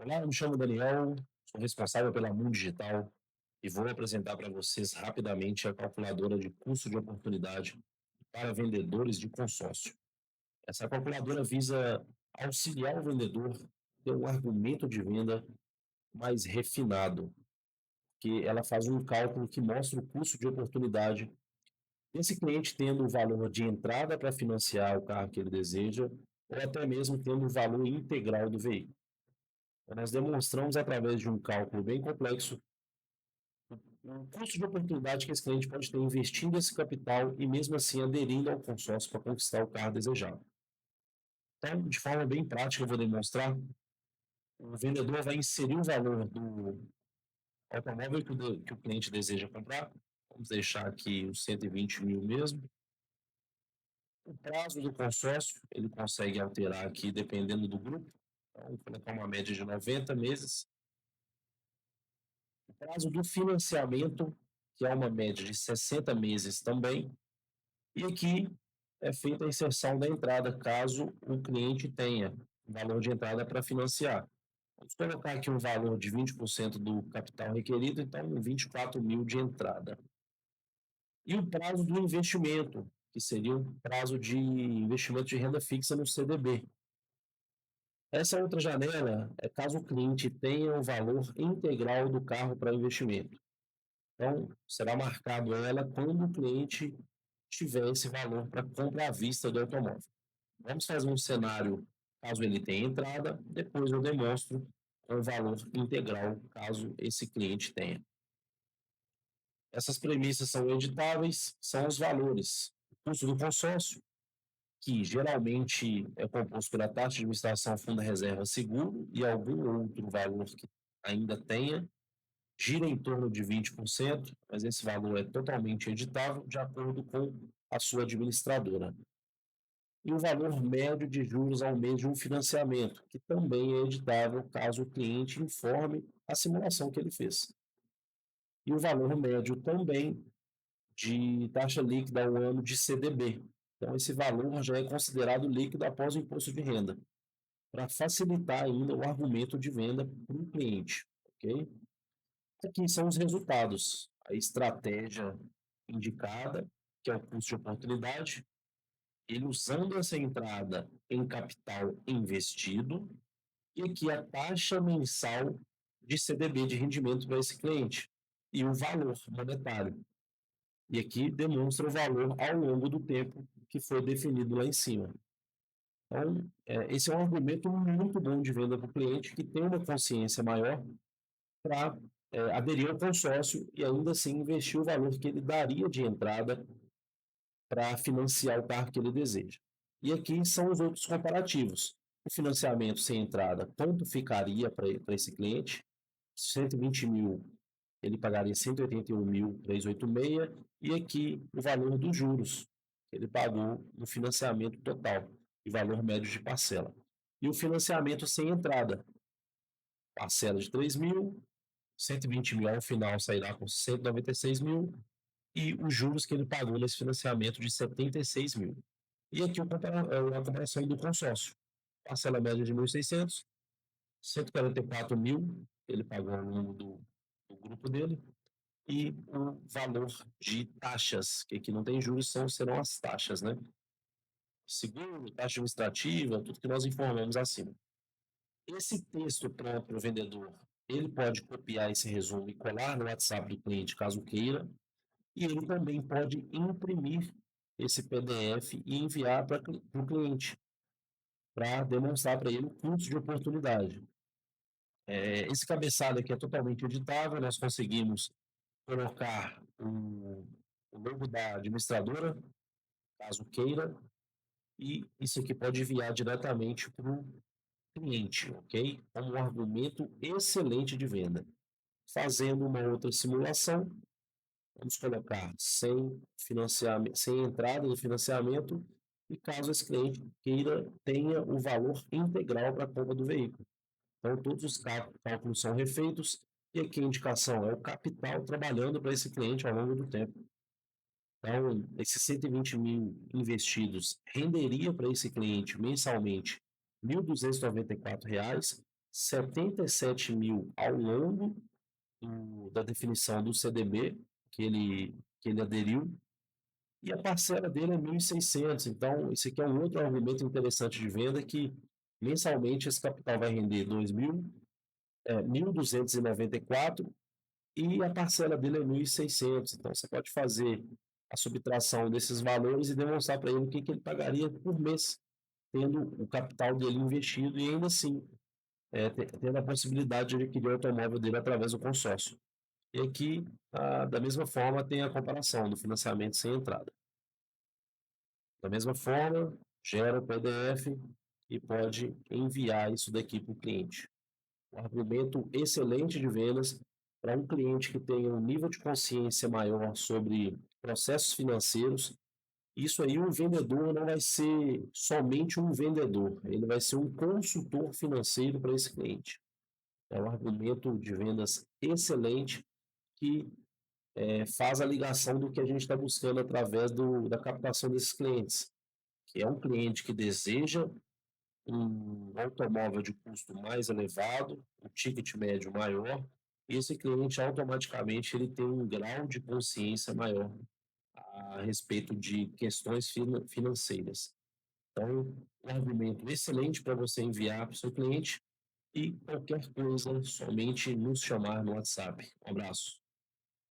Olá, eu me chamo Daniel, sou responsável pela Mundo Digital e vou apresentar para vocês rapidamente a calculadora de custo de oportunidade para vendedores de consórcio. Essa calculadora visa auxiliar o vendedor a ter um argumento de venda mais refinado, que ela faz um cálculo que mostra o custo de oportunidade desse cliente tendo o valor de entrada para financiar o carro que ele deseja ou até mesmo tendo o valor integral do veículo. Nós demonstramos através de um cálculo bem complexo o custo de oportunidade que esse cliente pode ter investindo esse capital e mesmo assim aderindo ao consórcio para conquistar o carro desejado. Então, de forma bem prática, eu vou demonstrar. O vendedor vai inserir o valor do automóvel que o cliente deseja comprar. Vamos deixar aqui os 120 mil mesmo. O prazo do consórcio, ele consegue alterar aqui dependendo do grupo. Então, vou colocar uma média de 90 meses. O prazo do financiamento, que é uma média de 60 meses também. E aqui é feita a inserção da entrada, caso o cliente tenha valor de entrada para financiar. Vamos colocar aqui um valor de 20% do capital requerido, então 24 mil de entrada. E o prazo do investimento, que seria o prazo de investimento de renda fixa no CDB. Essa outra janela é caso o cliente tenha o valor integral do carro para investimento. Então, será marcado ela quando o cliente tiver esse valor para compra à vista do automóvel. Vamos fazer um cenário caso ele tenha entrada, depois eu demonstro com o valor integral caso esse cliente tenha. Essas premissas são editáveis, são os valores. O custo do consórcio, que geralmente é composto pela taxa de administração, fundo de reserva, seguro e algum outro valor que ainda tenha, gira em torno de 20%, mas esse valor é totalmente editável de acordo com a sua administradora. E o valor médio de juros ao mês de um financiamento, que também é editável caso o cliente informe a simulação que ele fez. E o valor médio também de taxa líquida ao ano de CDB. Então, esse valor já é considerado líquido após o imposto de renda, para facilitar ainda o argumento de venda para o cliente. Ok? Aqui são os resultados. A estratégia indicada, que é o custo de oportunidade, ele usando essa entrada em capital investido, e aqui a taxa mensal de CDB de rendimento para esse cliente, e o valor monetário. E aqui demonstra o valor ao longo do tempo que foi definido lá em cima. Então, esse é um argumento muito bom de venda para o cliente que tem uma consciência maior para aderir ao consórcio e ainda assim investir o valor que ele daria de entrada para financiar o carro que ele deseja. E aqui são os outros comparativos. O financiamento sem entrada, quanto ficaria para esse cliente? 120 mil, ele pagaria 181.386, e aqui o valor dos juros que ele pagou no financiamento total, e valor médio de parcela. E o financiamento sem entrada, parcela de 3 mil, 120 mil ao final sairá com 196 mil, e os juros que ele pagou nesse financiamento de 76 mil. E aqui a comparação do consórcio. Parcela média de 1.600, 144 mil ele pagou ao longo do grupo dele, e o valor de taxas, que aqui não tem juros, serão as taxas, né? Seguro, taxa administrativa, tudo que nós informamos acima. Esse texto pronto para o vendedor, ele pode copiar esse resumo e colar no WhatsApp do cliente, caso queira, e ele também pode imprimir esse PDF e enviar para o cliente, para demonstrar para ele o custo de oportunidade. Esse cabeçalho aqui é totalmente editável, nós conseguimos colocar o logo da administradora, caso queira, e isso aqui pode enviar diretamente para o cliente, ok? Como um argumento excelente de venda. Fazendo uma outra simulação, vamos colocar sem financiamento, sem entrada de financiamento, e caso esse cliente queira, tenha o valor integral para a compra do veículo. Então, todos os cálculos são refeitos, e aqui a indicação é o capital trabalhando para esse cliente ao longo do tempo. Então, esses 120 mil investidos renderia para esse cliente mensalmente R$ 1.294, 77 mil ao longo da definição do CDB que ele aderiu, e a parcela dele é 1.600. Então, esse aqui é um outro argumento interessante de venda, que mensalmente esse capital vai render 1.294 e a parcela dele é 1.600. Então, você pode fazer a subtração desses valores e demonstrar para ele o que ele pagaria por mês, tendo o capital dele investido e ainda assim tendo a possibilidade de adquirir o automóvel dele através do consórcio. E aqui, da mesma forma, tem a comparação do financiamento sem entrada. Da mesma forma, gera o PDF e pode enviar isso daqui para o cliente. Um argumento excelente de vendas para um cliente que tenha um nível de consciência maior sobre processos financeiros. Isso aí, um vendedor não vai ser somente um vendedor, ele vai ser um consultor financeiro para esse cliente. É um argumento de vendas excelente que faz a ligação do que a gente está buscando através da captação desses clientes, que é um cliente que deseja um automóvel de custo mais elevado, um ticket médio maior, e esse cliente automaticamente ele tem um grau de consciência maior a respeito de questões financeiras. Então, um argumento excelente para você enviar para o seu cliente, e qualquer coisa, somente nos chamar no WhatsApp. Um abraço.